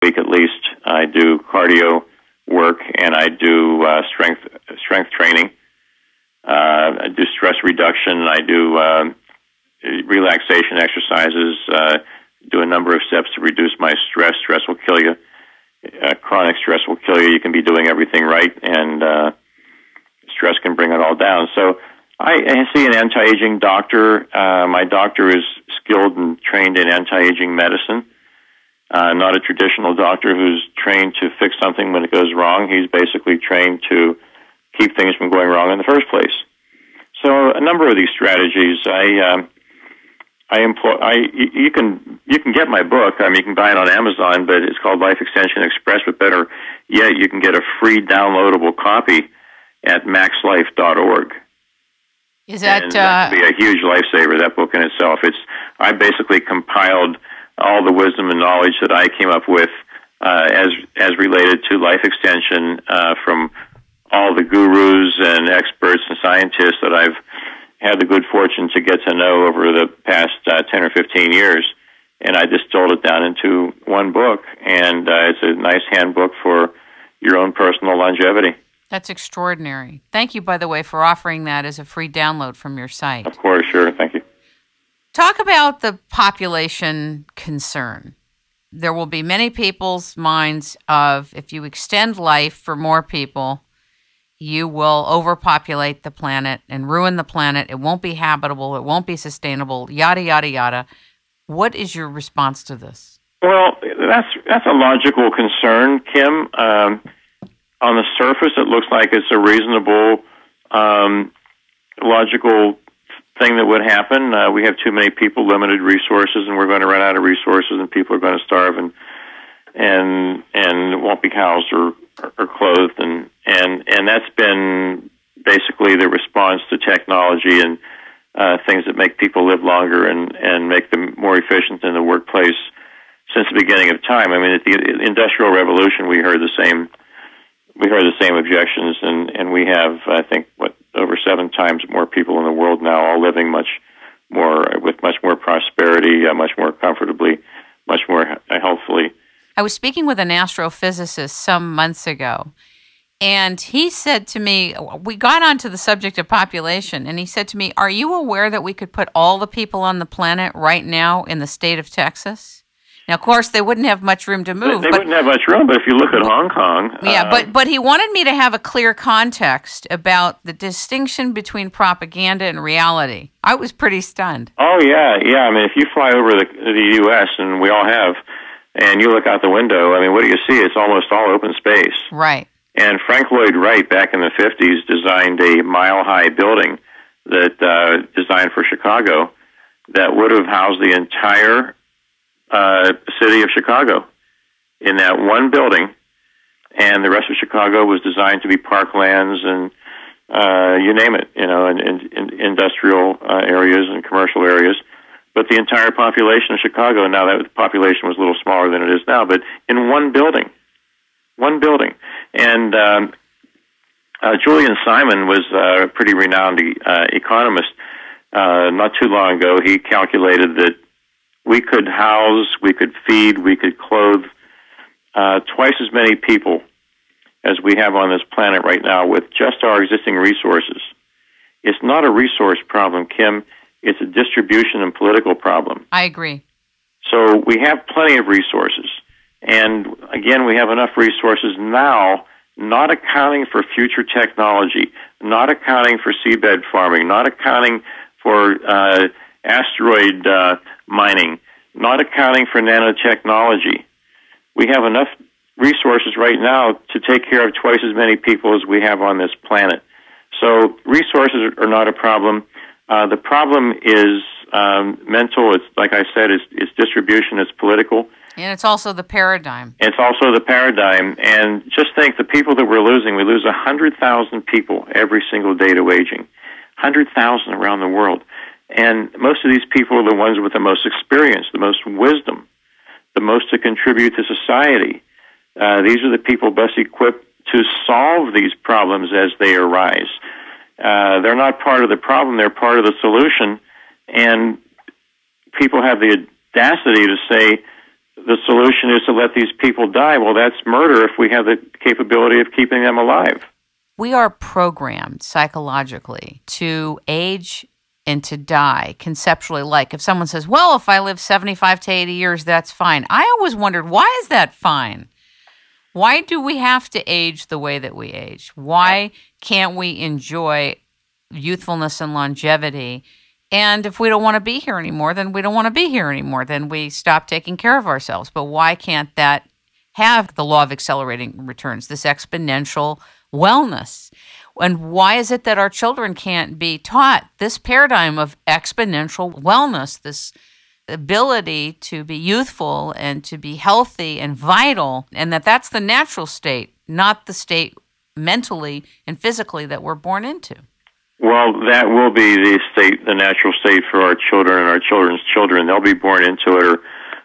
week at least. I do cardio work, and I do strength training. I do stress reduction. I do relaxation exercises. Do a number of steps to reduce my stress. Stress will kill you. Chronic stress will kill you. You can be doing everything right, and stress can bring it all down. So I see an anti-aging doctor. My doctor is skilled and trained in anti-aging medicine. Not a traditional doctor who's trained to fix something when it goes wrong. He's basically trained to keep things from going wrong in the first place. So a number of these strategies, I employ. You can get my book. I mean, you can buy it on Amazon, but it's called Life Extension Express. But better yet, you can get a free downloadable copy at maxlife.org. Is that? And that could be a huge lifesaver. That book in itself. I basically compiled all the wisdom and knowledge that I came up with as related to life extension from all the gurus and experts and scientists that I've had the good fortune to get to know over the past 10 or 15 years. And I distilled it down into one book, and it's a nice handbook for your own personal longevity. That's extraordinary. Thank you, by the way, for offering that as a free download from your site. Of course, sure. Thank you. Talk about the population concern. There will be many people's minds of if you extend life for more people, you will overpopulate the planet and ruin the planet. It won't be habitable. It won't be sustainable, yada, yada, yada. What is your response to this? Well, that's a logical concern, Kim. On the surface, it looks like it's a reasonable, logical thing that would happen. We have too many people, limited resources, and we're going to run out of resources, and people are going to starve and won't be housed or clothed, and that's been basically the response to technology and things that make people live longer and make them more efficient in the workplace since the beginning of time. I mean, at the Industrial Revolution, we heard the same objections, and we have, I think, over 7 times more people in the world now, all living much more with much more prosperity, much more comfortably, much more healthfully. I was speaking with an astrophysicist some months ago, and he said to me, we got onto the subject of population, and he said to me, are you aware that we could put all the people on the planet right now in the state of Texas? Now, of course, they wouldn't have much room to move. They wouldn't have much room, but if you look at Hong Kong... Yeah, but he wanted me to have a clear context about the distinction between propaganda and reality. I was pretty stunned. Oh, yeah. I mean, if you fly over the U.S., and we all have, and you look out the window, I mean, what do you see? It's almost all open space. Right. And Frank Lloyd Wright, back in the 50s, designed a mile-high building that designed for Chicago that would have housed the entire city of Chicago in that one building, and the rest of Chicago was designed to be parklands and you name it, and industrial areas and commercial areas. But the entire population of Chicago, now that the population was a little smaller than it is now, but in one building. And Julian Simon was a pretty renowned economist. Not too long ago, he calculated that we could house, we could feed, we could clothe twice as many people as we have on this planet right now with just our existing resources. It's not a resource problem, Kim. It's a distribution and political problem. I agree. So we have plenty of resources. And again, we have enough resources now, not accounting for future technology, not accounting for seabed farming, not accounting for asteroid mining, not accounting for nanotechnology. We have enough resources right now to take care of twice as many people as we have on this planet. So resources are not a problem. The problem is mental. It's, like I said, it's distribution, it's political. And it's also the paradigm. It's also the paradigm. And just think, the people that we're losing, we lose 100,000 people every single day to aging. 100,000 around the world. And most of these people are the ones with the most experience, the most wisdom, the most to contribute to society. These are the people best equipped to solve these problems as they arise. They're not part of the problem, they're part of the solution. And people have the audacity to say the solution is to let these people die. Well, that's murder if we have the capability of keeping them alive. We are programmed psychologically to age and to die conceptually. Like if someone says, well, if I live 75 to 80 years, that's fine. I always wondered, why is that fine? Why do we have to age the way that we age? Why can't we enjoy youthfulness and longevity? And if we don't want to be here anymore, then we don't want to be here anymore. Then we stop taking care of ourselves. But why can't that have the law of accelerating returns, this exponential wellness? And why is it that our children can't be taught this paradigm of exponential wellness, this ability to be youthful and to be healthy and vital, and that's the natural state, not the state mentally and physically that we're born into? Well, that will be the natural state for our children and our children's children. They'll be born into it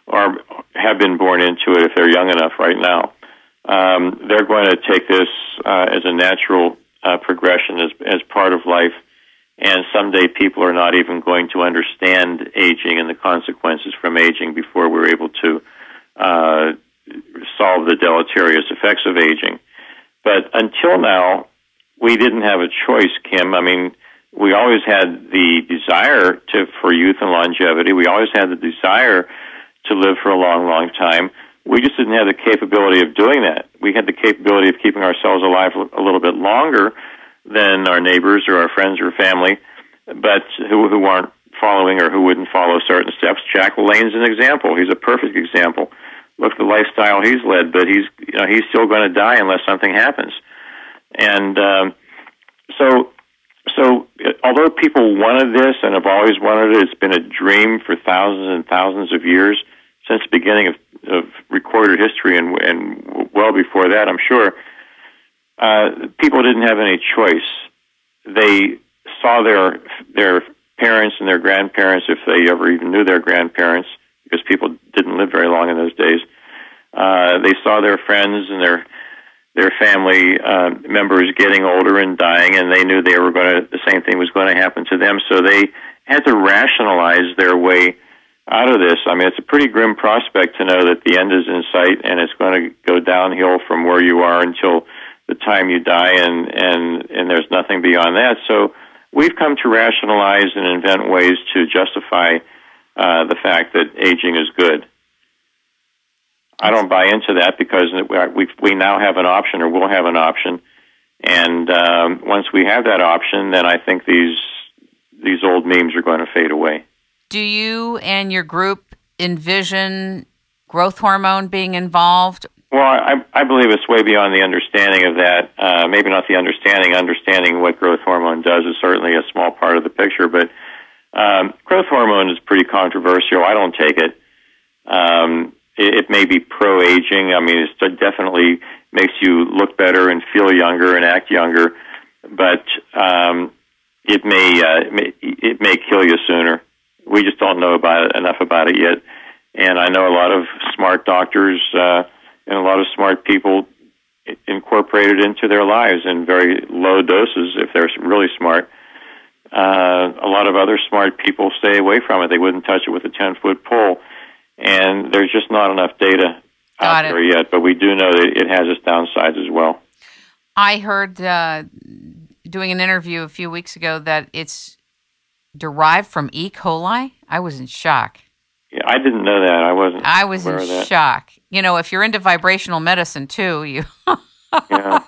or have been born into it if they're young enough right now. They're going to take this as a natural progression as part of life, and someday people are not even going to understand aging and the consequences from aging before we're able to solve the deleterious effects of aging. But until now, we didn't have a choice, Kim. I mean, we always had the desire for youth and longevity. We always had the desire to live for a long, long time. We just didn't have the capability of doing that. We had the capability of keeping ourselves alive a little bit longer than our neighbors or our friends or family, but who weren't following or who wouldn't follow certain steps. Jack LaLanne's an example. He's a perfect example. Look at the lifestyle he's led, but he's still going to die unless something happens. And so although people wanted this and have always wanted it, it's been a dream for thousands and thousands of years since the beginning of recorded history and well before that, I'm sure. People didn't have any choice. They saw their parents and their grandparents, if they ever even knew their grandparents, because people didn't live very long in those days. They saw their friends and their family members getting older and dying, and they knew the same thing was going to happen to them. So they had to rationalize their way out of this. I mean, it's a pretty grim prospect to know that the end is in sight, and it's going to go downhill from where you are until the time you die, and there's nothing beyond that. So we've come to rationalize and invent ways to justify the fact that aging is good. I don't buy into that because we now have an option, or will have an option, and once we have that option, then I think these old memes are going to fade away. Do you and your group envision growth hormone being involved? Well, I believe it's way beyond the understanding of that. Maybe not the understanding what growth hormone does is certainly a small part of the picture, but growth hormone is pretty controversial. I don't take it. It may be pro-aging. I mean, it definitely makes you look better and feel younger and act younger, but it may kill you sooner. We just don't know enough about it yet. And I know a lot of smart doctors and a lot of smart people incorporate it into their lives in very low doses if they're really smart. A lot of other smart people stay away from it. They wouldn't touch it with a 10-foot pole. And there's just not enough data out there yet, but we do know that it has its downsides as well. I heard doing an interview a few weeks ago that it's derived from E. coli. I was in shock. Yeah, I didn't know that. I was in shock. You know, if you're into vibrational medicine too, yeah.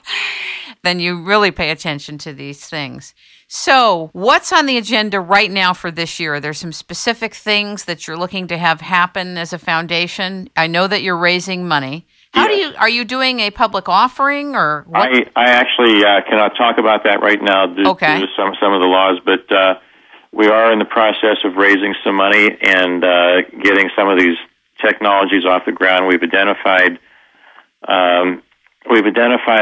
then you really pay attention to these things. So what's on the agenda right now for this year? There's some specific things that you're looking to have happen as a foundation. I know that you're raising money. Are you doing a public offering or what? I actually cannot talk about that right now due to some of the laws, but we are in the process of raising some money and getting some of these technologies off the ground. We've identified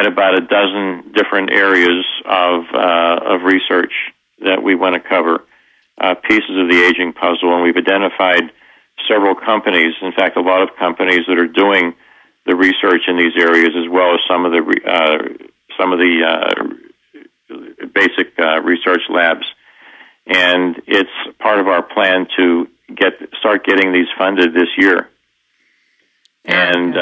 about a dozen different areas of research that we want to cover, pieces of the aging puzzle, and we've identified several companies, in fact, a lot of companies that are doing the research in these areas, as well as some of the basic research labs. And it's part of our plan to start getting these funded this year. Very and good.